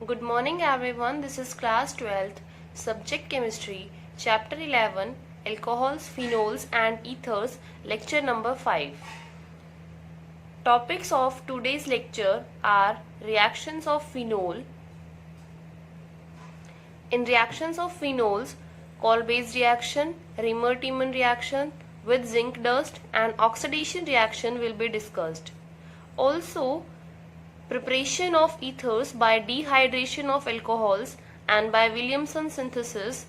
Good morning everyone, this is class 12th, subject chemistry, chapter 11, alcohols, phenols and ethers, lecture number 5. Topics of today's lecture are reactions of phenol. In reactions of phenols, Kolbe reaction, Riemer-Tiemann reaction with zinc dust and oxidation reaction will be discussed. Also, preparation of ethers by dehydration of alcohols and by Williamson synthesis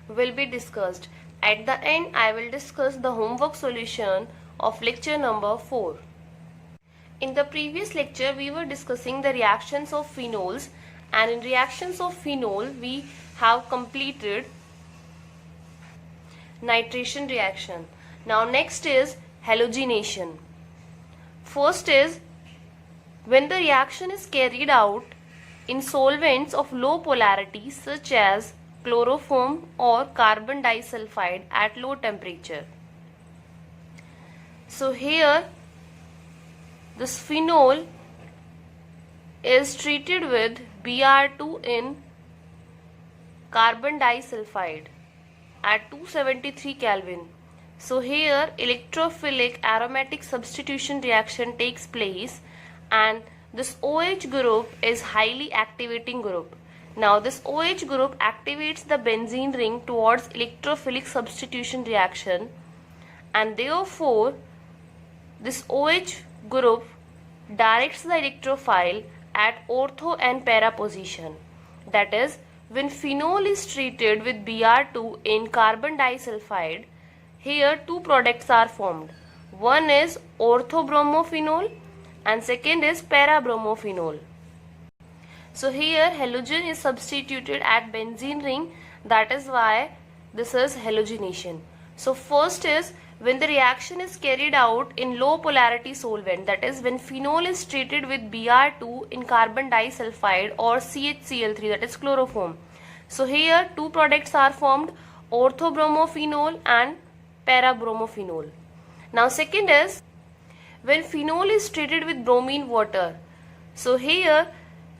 will be discussed. At the end, I will discuss the homework solution of lecture number 4. In the previous lecture, we were discussing the reactions of phenols, and in reactions of phenol, we have completed nitration reaction. Now next is halogenation. First is when the reaction is carried out in solvents of low polarity such as chloroform or carbon disulfide at low temperature. So here this phenol is treated with Br2 in carbon disulfide at 273 Kelvin. So here electrophilic aromatic substitution reaction takes place and this OH group is highly activating group. Now this OH group activates the benzene ring towards electrophilic substitution reaction, and therefore this OH group directs the electrophile at ortho and para position. That is, when phenol is treated with Br2 in carbon disulfide, here two products are formed. One is orthobromophenol and second is parabromophenol. So here halogen is substituted at benzene ring, that is why this is halogenation. So first is when the reaction is carried out in low polarity solvent, that is when phenol is treated with Br2 in carbon disulfide or CHCl3, that is chloroform. So here two products are formed, orthobromophenol and parabromophenol. Now second is when phenol is treated with bromine water. So here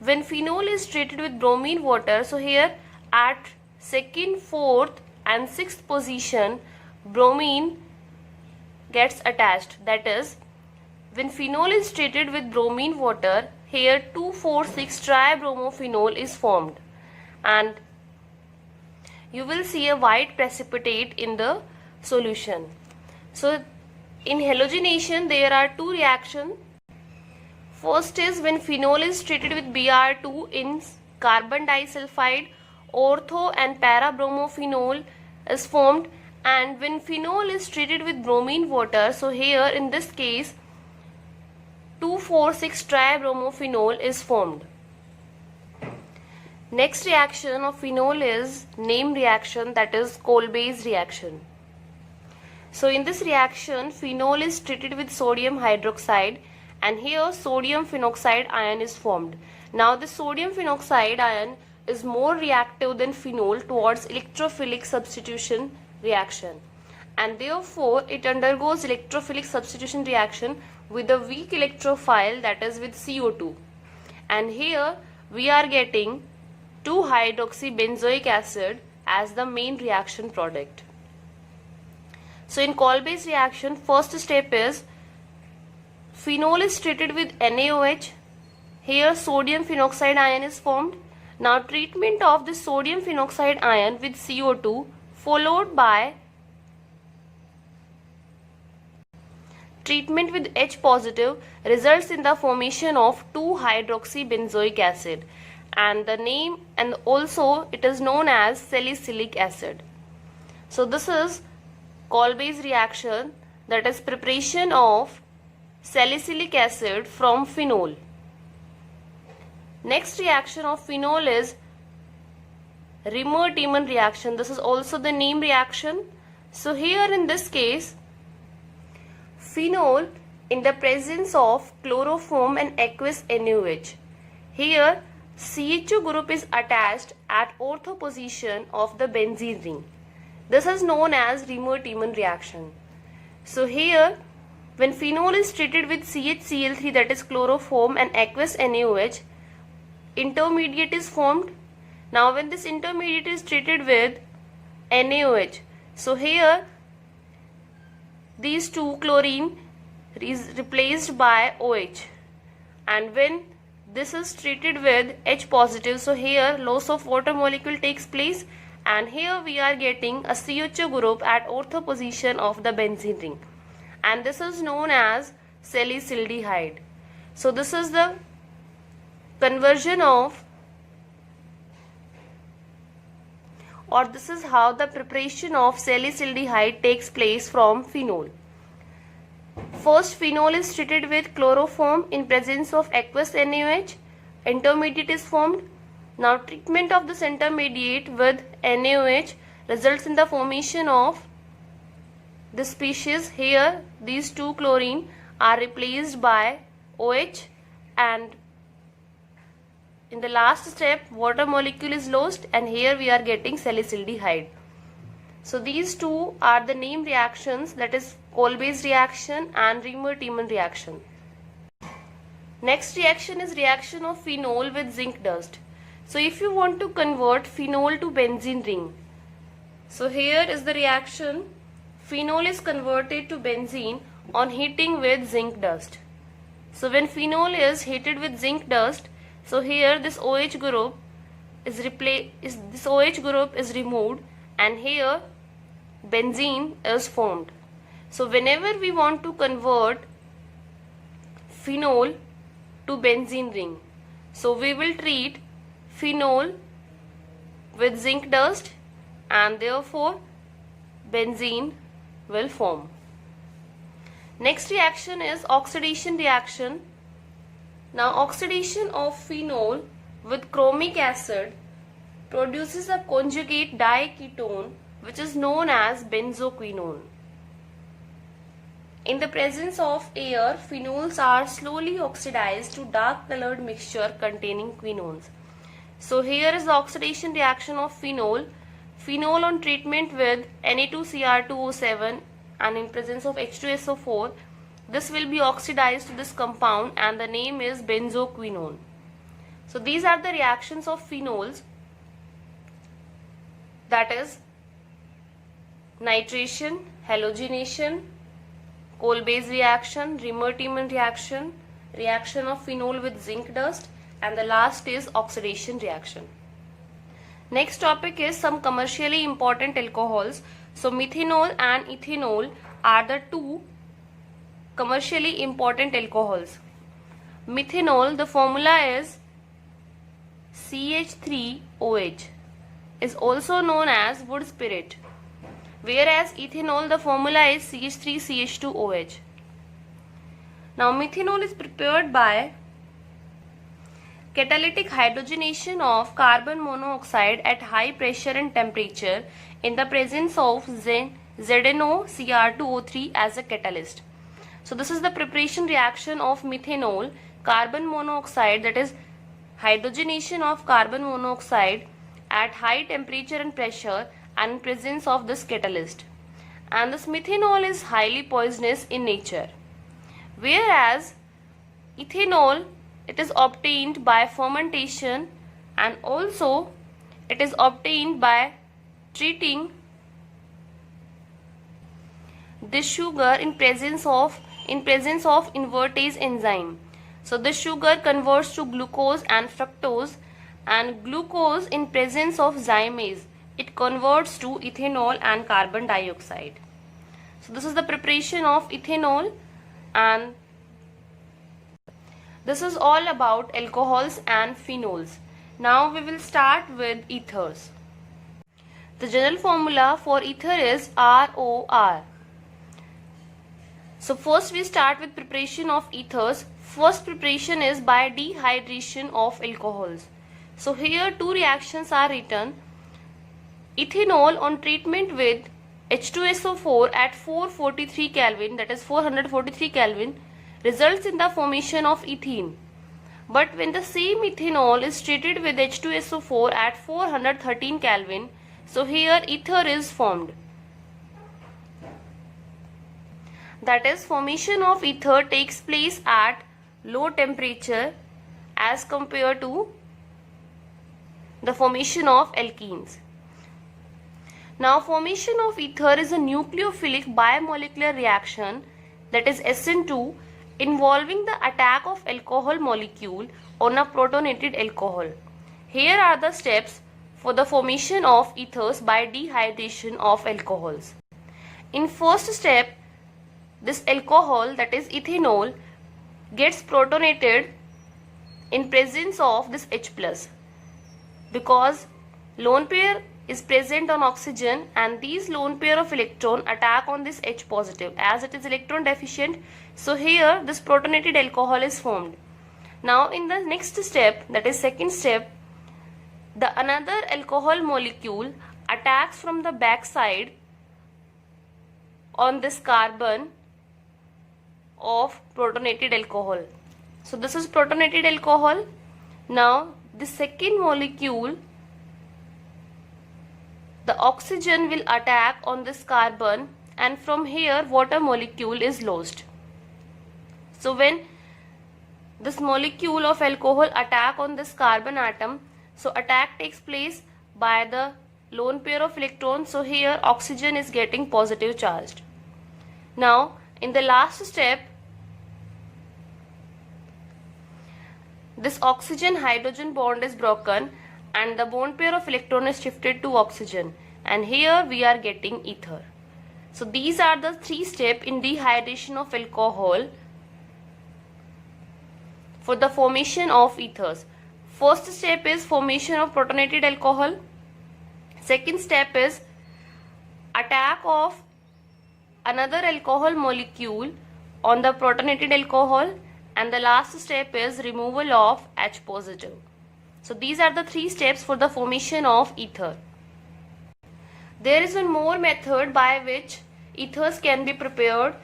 when phenol is treated with bromine water, so here at second, fourth and sixth position bromine gets attached. That is, when phenol is treated with bromine water, here 2,4,6 tribromophenol is formed and you will see a white precipitate in the solution. So in halogenation there are two reactions. First is when phenol is treated with Br2 in carbon disulfide, ortho and parabromophenol is formed, and when phenol is treated with bromine water, so here in this case 2,4,6 tribromophenol is formed. Next reaction of phenol is name reaction, that is Kolbe's reaction. So in this reaction phenol is treated with sodium hydroxide and here sodium phenoxide ion is formed. Now the sodium phenoxide ion is more reactive than phenol towards electrophilic substitution reaction, and therefore it undergoes electrophilic substitution reaction with a weak electrophile, that is with CO2, and here we are getting 2-hydroxybenzoic acid as the main reaction product. So in Kolbe's reaction, first step is phenol is treated with NaOH. Here sodium phenoxide ion is formed. Now treatment of the sodium phenoxide ion with CO2 followed by treatment with H positive results in the formation of 2-hydroxybenzoic acid, and the name, and also it is known as salicylic acid. So this is Kolbe's reaction, that is preparation of salicylic acid from phenol. Next reaction of phenol is Riemer-Tiemann reaction. This is also the name reaction. So here in this case phenol in the presence of chloroform and aqueous NaOH. Here CHO group is attached at ortho position of the benzene ring. This is known as Riemer-Tiemann reaction. So here when phenol is treated with CHCl3, that is chloroform, and aqueous NaOH, intermediate is formed. Now when this intermediate is treated with NaOH, so here these two chlorine is replaced by OH, and when this is treated with H positive, so here loss of water molecule takes place, and here we are getting a CHO group at ortho position of the benzene ring, and this is known as salicylic. So this is the conversion of, or this is how the preparation of salicylic takes place from phenol. First, phenol is treated with chloroform in presence of aqueous NaOH. Intermediate is formed. Now treatment of this intermediate with NaOH results in the formation of this species. Here these two chlorine are replaced by OH, and in the last step water molecule is lost, and here we are getting salicylic. So these two are the name reactions, that is Kolbe's reaction and Riemer-Tiemann reaction. Next reaction is reaction of phenol with zinc dust. So if you want to convert phenol to benzene ring, so here is the reaction. Phenol is converted to benzene on heating with zinc dust. So when phenol is heated with zinc dust, so here this OH group is removed, and here benzene is formed. So whenever we want to convert phenol to benzene ring, so we will treat phenol with zinc dust, and therefore benzene will form. Next reaction is oxidation reaction. Now oxidation of phenol with chromic acid produces a conjugate diketone which is known as benzoquinone. In the presence of air, phenols are slowly oxidized to dark colored mixture containing quinones. So here is the oxidation reaction of phenol. Phenol on treatment with Na2Cr2O7 and in presence of H2SO4, this will be oxidized to this compound, and the name is benzoquinone. So these are the reactions of phenols, that is nitration, halogenation, Kolbe's reaction, Riemer-Tiemann reaction, reaction of phenol with zinc dust, and the last is oxidation reaction. Next topic is some commercially important alcohols. So methanol and ethanol are the two commercially important alcohols. Methanol, the formula is CH3OH, is also known as wood spirit, whereas ethanol, the formula is CH3CH2OH. Now methanol is prepared by catalytic hydrogenation of carbon monoxide at high pressure and temperature in the presence of ZnOCr2O3 as a catalyst. So this is the preparation reaction of methanol, carbon monoxide, that is hydrogenation of carbon monoxide at high temperature and pressure and in presence of this catalyst. And this methanol is highly poisonous in nature, whereas ethanol, it is obtained by fermentation, and also it is obtained by treating this sugar in presence of invertase enzyme. So this sugar converts to glucose and fructose, and glucose in presence of zymase, it converts to ethanol and carbon dioxide. So this is the preparation of ethanol, and this is all about alcohols and phenols. Now we will start with ethers. The general formula for ether is ROR. So first we start with preparation of ethers. First preparation is by dehydration of alcohols. So here two reactions are written. Ethanol on treatment with H2SO4 at 443 Kelvin, that is 443 Kelvin, results in the formation of ethene. But when the same ethanol is treated with H2SO4 at 413 Kelvin, so here ether is formed. That is, formation of ether takes place at low temperature as compared to the formation of alkenes. Now, formation of ether is a nucleophilic biomolecular reaction, that is SN2, involving the attack of alcohol molecule on a protonated alcohol. Here are the steps for the formation of ethers by dehydration of alcohols. In first step, this alcohol, that is ethanol, gets protonated in presence of this H+, because lone pair is present on oxygen and these lone pair of electron attack on this H positive as it is electron deficient. So here this protonated alcohol is formed. Now in the next step, that is second step, the another alcohol molecule attacks from the back side on this carbon of protonated alcohol. So this is protonated alcohol. Now the second molecule, the oxygen will attack on this carbon and from here water molecule is lost. So when this molecule of alcohol attack on this carbon atom, so attack takes place by the lone pair of electrons. So here oxygen is getting positive charged. Now in the last step, this oxygen hydrogen bond is broken and the bond pair of electron is shifted to oxygen, and here we are getting ether. So these are the three steps in dehydration of alcohol for the formation of ethers. First step is formation of protonated alcohol. Second step is attack of another alcohol molecule on the protonated alcohol, and the last step is removal of H positive. So these are the three steps for the formation of ether. There is one more method by which ethers can be prepared,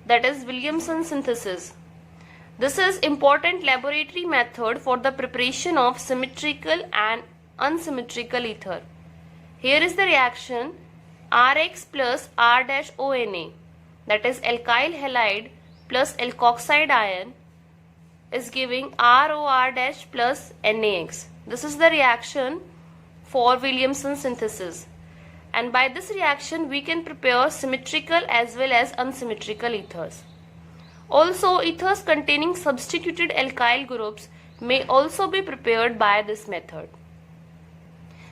that is Williamson synthesis. This is important laboratory method for the preparation of symmetrical and unsymmetrical ether. Here is the reaction Rx plus R-ONA, that is alkyl halide plus alkoxide ion, is giving ROR- plus NaX. This is the reaction for Williamson synthesis, and by this reaction we can prepare symmetrical as well as unsymmetrical ethers. Also, ethers containing substituted alkyl groups may also be prepared by this method.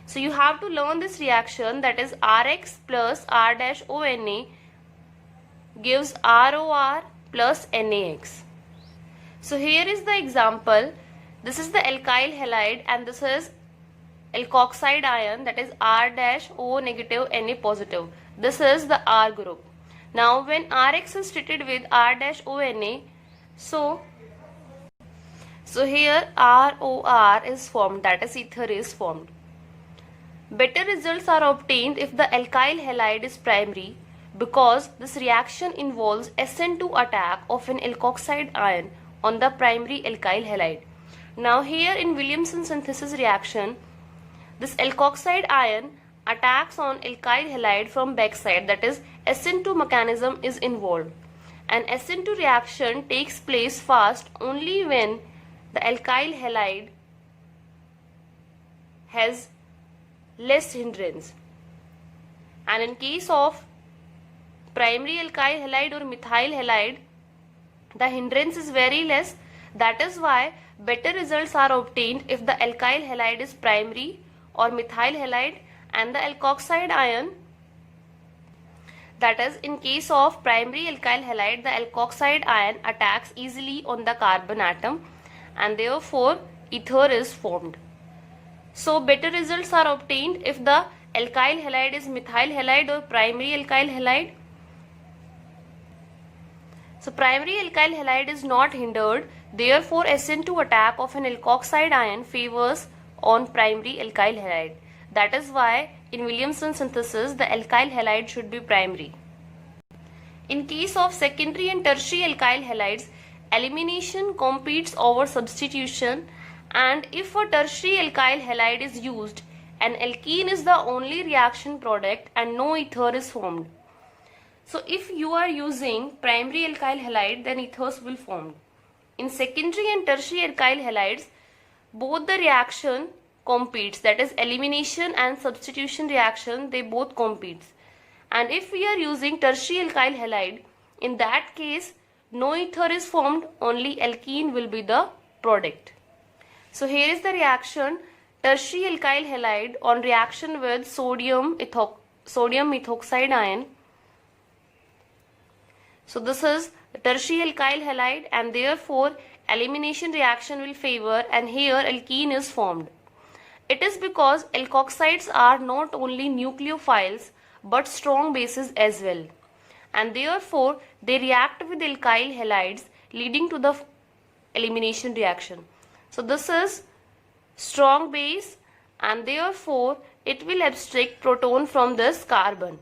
So you have to learn this reaction, that is Rx plus R-ONA gives ROR plus NaX. So here is the example. This is the alkyl halide and this is alkoxide ion, that is R-O negative Na positive. This is the R group. Now when Rx is treated with R-ONA, so here ROR is formed, that is ether is formed. Better results are obtained if the alkyl halide is primary, because this reaction involves SN2 attack of an alkoxide ion on the primary alkyl halide. Now here in Williamson synthesis reaction, this alkoxide ion attacks on alkyl halide from backside, that is SN2 mechanism is involved, and SN2 reaction takes place fast only when the alkyl halide has less hindrance, and in case of primary alkyl halide or methyl halide, the hindrance is very less. That is why better results are obtained if the alkyl halide is primary or methyl halide, and the alkoxide ion, that is in case of primary alkyl halide, the alkoxide ion attacks easily on the carbon atom and therefore ether is formed. So better results are obtained if the alkyl halide is methyl halide or primary alkyl halide. So primary alkyl halide is not hindered, therefore SN2 attack of an alkoxide ion favors on primary alkyl halide. That is why in Williamson synthesis the alkyl halide should be primary. In case of secondary and tertiary alkyl halides, elimination competes over substitution, and if a tertiary alkyl halide is used, an alkene is the only reaction product and no ether is formed. So if you are using primary alkyl halide, then ethers will form. In secondary and tertiary alkyl halides, both the reaction competes, that is elimination and substitution reaction, they both competes. And if we are using tertiary alkyl halide, in that case no ether is formed, only alkene will be the product. So here is the reaction tertiary alkyl halide on reaction with sodium methoxide ion. So this is tertiary alkyl halide, and therefore elimination reaction will favor, and here alkene is formed. It is because alkoxides are not only nucleophiles but strong bases as well, and therefore they react with alkyl halides, leading to the elimination reaction. So this is strong base, and therefore it will abstract proton from this carbon,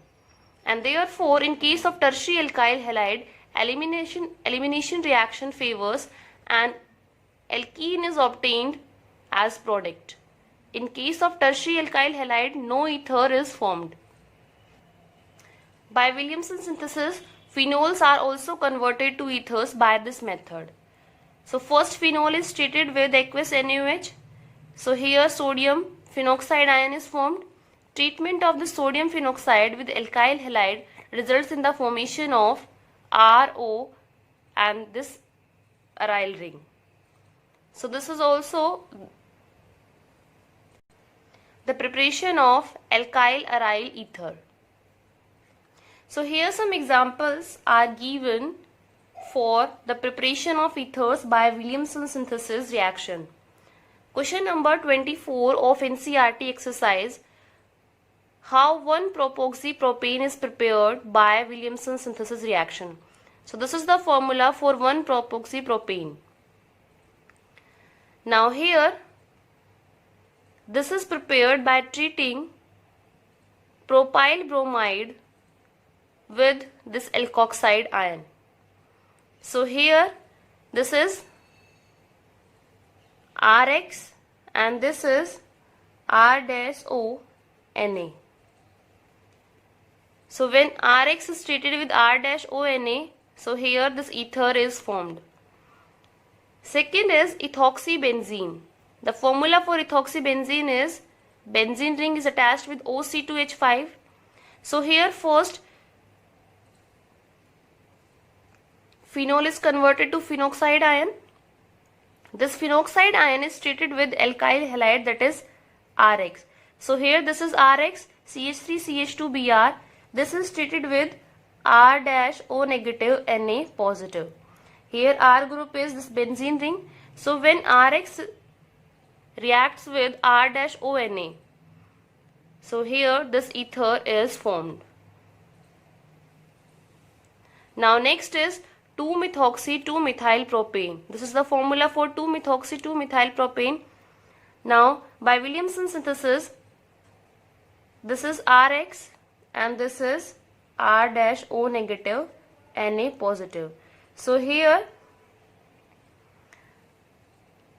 and therefore in case of tertiary alkyl halide, elimination reaction favors and alkene is obtained as product. In case of tertiary alkyl halide, no ether is formed. By Williamson synthesis, phenols are also converted to ethers by this method. So first phenol is treated with aqueous NaOH. So here sodium phenoxide ion is formed. Treatment of the sodium phenoxide with alkyl halide results in the formation of RO and this aryl ring. So this is also the preparation of alkyl aryl ether. So here some examples are given for the preparation of ethers by Williamson synthesis reaction. Question number 24 of NCERT exercise: how 1-propoxypropane is prepared by Williamson synthesis reaction. So this is the formula for 1-propoxypropane. Now here this is prepared by treating propyl bromide with this alkoxide ion. So here this is Rx and this is R-ONA. So when Rx is treated with R-ONA, so here this ether is formed. Second is ethoxybenzene. The formula for ethoxybenzene is benzene ring is attached with OC2H5. So here first phenol is converted to phenoxide ion. This phenoxide ion is treated with alkyl halide, that is Rx. So here this is Rx, CH3CH2Br. This is treated with R-O negative Na positive. Here R group is this benzene ring. So when Rx reacts with R-ONA, so here this ether is formed. Now next is 2-methoxy-2-methylpropane. This is the formula for 2-methoxy-2-methylpropane. Now by Williamson synthesis, this is Rx and this is R-O negative Na positive. So here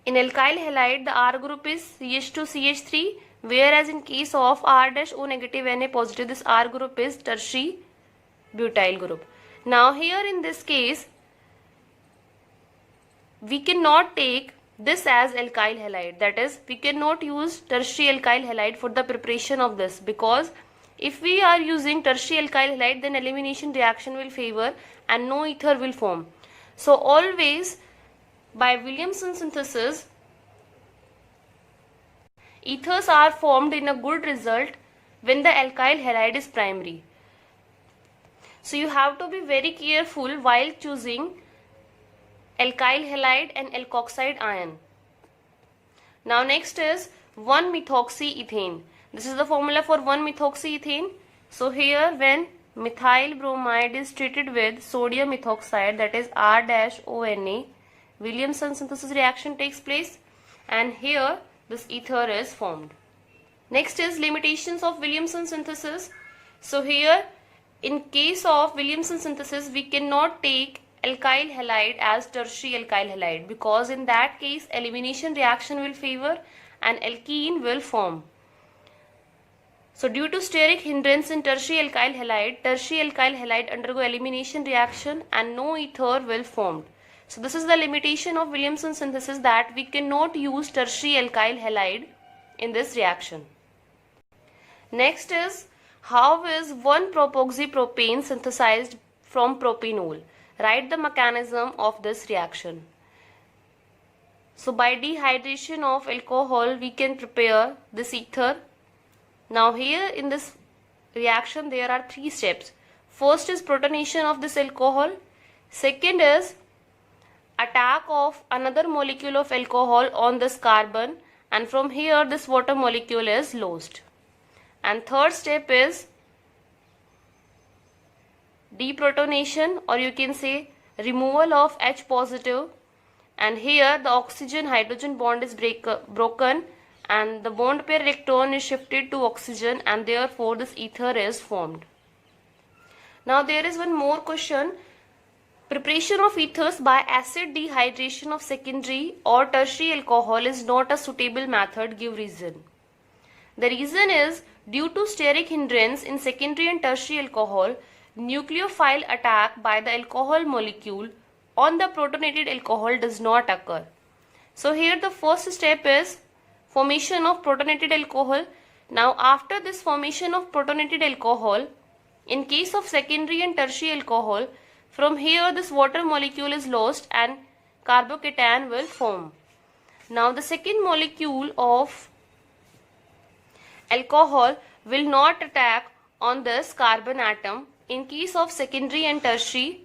in alkyl halide the R group is CH2CH3, whereas in case of R-O negative Na positive, this R group is tertiary butyl group. Now here in this case we cannot take this as alkyl halide, that is we cannot use tertiary alkyl halide for the preparation of this, because if we are using tertiary alkyl halide then elimination reaction will favor and no ether will form. So always by Williamson synthesis ethers are formed in a good result when the alkyl halide is primary. So you have to be very careful while choosing alkyl halide and alkoxide ion. Now next is 1-methoxyethane. This is the formula for 1-methoxyethane. So here when methyl bromide is treated with sodium methoxide, that is R-ONA, Williamson synthesis reaction takes place and here this ether is formed. Next is limitations of Williamson synthesis. So here in case of Williamson synthesis we cannot take alkyl halide as tertiary alkyl halide, because in that case elimination reaction will favor and alkene will form. So due to steric hindrance in tertiary alkyl halide undergo elimination reaction and no ether will formed. So this is the limitation of Williamson synthesis, that we cannot use tertiary alkyl halide in this reaction. Next is, how is 1-propoxypropane synthesized from propanol? Write the mechanism of this reaction. So by dehydration of alcohol we can prepare this ether. Now here in this reaction there are 3 steps. First is protonation of this alcohol. Second is attack of another molecule of alcohol on this carbon, and from here this water molecule is lost. And third step is deprotonation, or you can say removal of H positive, and here the oxygen hydrogen bond is broken and the bond pair electron is shifted to oxygen, and therefore this ether is formed. Now there is one more question. Preparation of ethers by acid dehydration of secondary or tertiary alcohol is not a suitable method. Give reason. The reason is, due to steric hindrance in secondary and tertiary alcohol, nucleophile attack by the alcohol molecule on the protonated alcohol does not occur. So here the first step is formation of protonated alcohol. Now after this formation of protonated alcohol, in case of secondary and tertiary alcohol, from here this water molecule is lost and carbocation will form. Now the second molecule of alcohol will not attack on this carbon atom in case of secondary and tertiary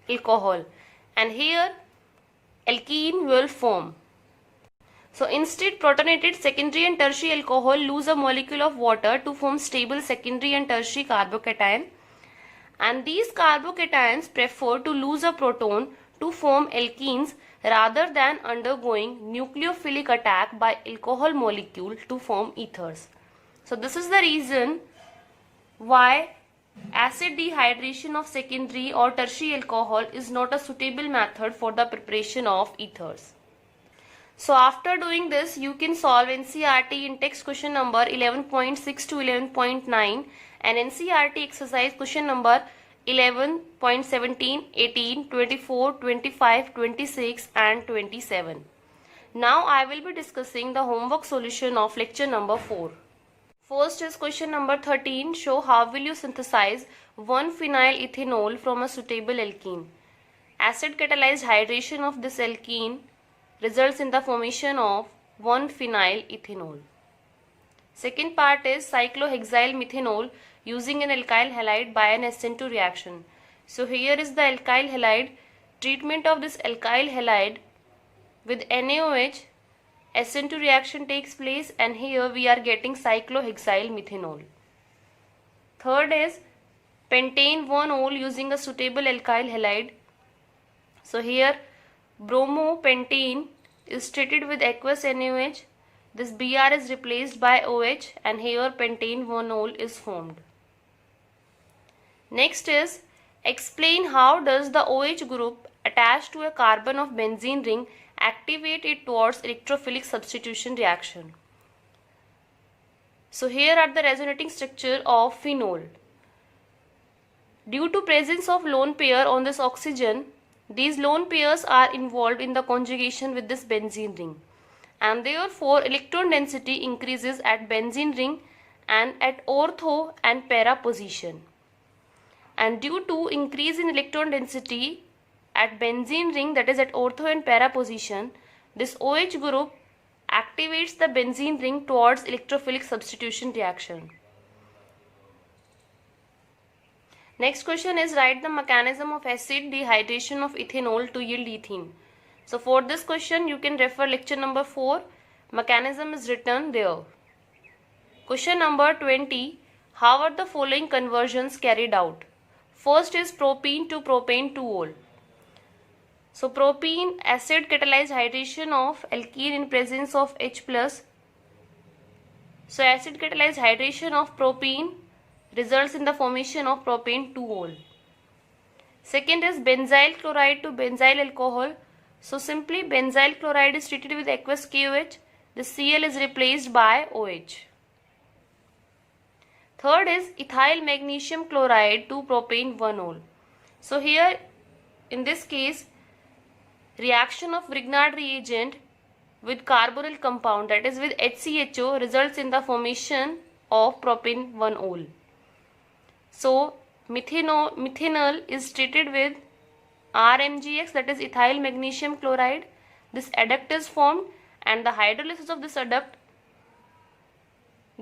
alcohol, and here alkene will form. So instead, protonated secondary and tertiary alcohol lose a molecule of water to form stable secondary and tertiary carbocation, and these carbocations prefer to lose a proton to form alkenes rather than undergoing nucleophilic attack by alcohol molecule to form ethers. So this is the reason why acid dehydration of secondary or tertiary alcohol is not a suitable method for the preparation of ethers. So after doing this, you can solve NCERT in text question number 11.6 to 11.9 and NCERT exercise question number 11.17, 18, 24, 25, 26 and 27. Now I will be discussing the homework solution of lecture number 4. First is question number 13. Show how will you synthesize 1-phenyl ethanol from a suitable alkene. Acid catalyzed hydration of this alkene results in the formation of 1-phenyl ethanol. Second part is cyclohexyl methanol using an alkyl halide by an SN2 reaction. So here is the alkyl halide. Treatment of this alkyl halide with NaOH, SN2 reaction takes place, and here we are getting cyclohexyl methanol. Third is pentane 1-ol using a suitable alkyl halide. So here bromopentane is treated with aqueous NaOH. This Br is replaced by OH, and here pentane 1-ol is formed. Next is explain how does the OH group attached to a carbon of benzene ring activate it towards electrophilic substitution reaction. So here are the resonating structure of phenol. Due to presence of lone pair on this oxygen, these lone pairs are involved in the conjugation with this benzene ring, and therefore electron density increases at benzene ring and at ortho and para position. And due to increase in electron density at benzene ring, that is at ortho and para position, this OH group activates the benzene ring towards electrophilic substitution reaction. Next question is write the mechanism of acid dehydration of ethanol to yield ethene. So for this question you can refer lecture number 4. Mechanism is written there. Question number 20. How are the following conversions carried out? First is propene to propane 2-ol. So propene acid catalyzed hydration of alkene in presence of H+. So acid catalyzed hydration of propene results in the formation of propane 2-ol. Second is benzyl chloride to benzyl alcohol. So simply benzyl chloride is treated with aqueous KOH. The Cl is replaced by OH. Third is ethyl magnesium chloride to propane 1-ol. So here in this case reaction of Grignard reagent with carbonyl compound, that is with HCHO, results in the formation of propene 1-ol. So methanol is treated with RMGX, that is ethyl magnesium chloride. This adduct is formed and the hydrolysis of this adduct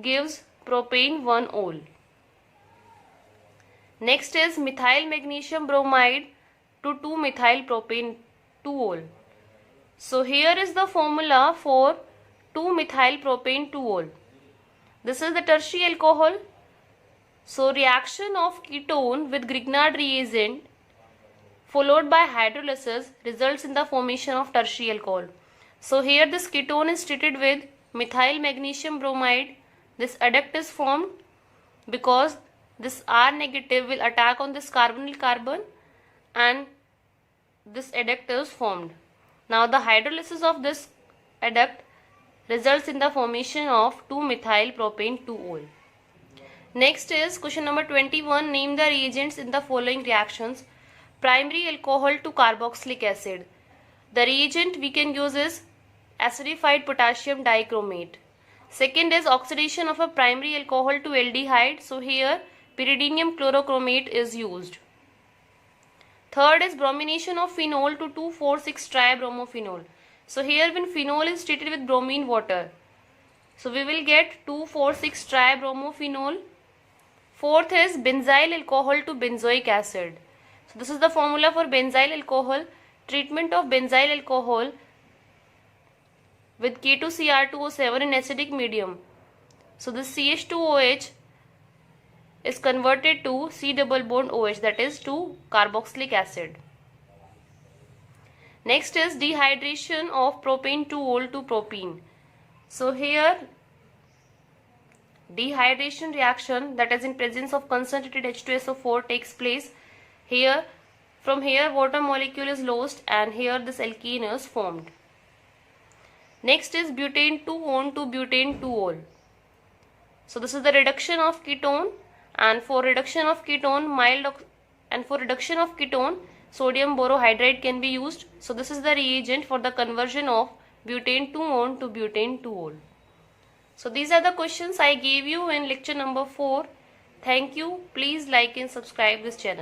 gives propane 1-ol. Next is methyl magnesium bromide to 2-methyl propane 2-ol. So here is the formula for 2-methyl propane 2-ol. This is the tertiary alcohol. So reaction of ketone with Grignard reagent followed by hydrolysis results in the formation of tertiary alcohol. So here this ketone is treated with methyl magnesium bromide. This adduct is formed because this R negative will attack on this carbonyl carbon and this adduct is formed. Now the hydrolysis of this adduct results in the formation of 2-methyl propane 2-ol. Next is question number 21. Name the reagents in the following reactions. Primary alcohol to carboxylic acid. The reagent we can use is acidified potassium dichromate. Second is oxidation of a primary alcohol to aldehyde. So here pyridinium chlorochromate is used. Third is bromination of phenol to 2,4,6-tribromophenol. So here when phenol is treated with bromine water, so we will get 2,4,6-tribromophenol. Fourth is benzyl alcohol to benzoic acid. So this is the formula for benzyl alcohol. Treatment of benzyl alcohol with K2Cr2O7 in acidic medium. So this CH2OH is converted to C double bond OH, that is to carboxylic acid. Next is dehydration of propane 2-ol to propene. So here dehydration reaction, that is in presence of concentrated H2SO4, takes place. Here from here water molecule is lost and here this alkene is formed. Next is butane 2-on to butane 2-ol. So this is the reduction of ketone, and for reduction of ketone sodium borohydride can be used. So this is the reagent for the conversion of butane 2-on to butane 2-ol. So these are the questions I gave you in lecture number 4. Thank you. Please like and subscribe this channel.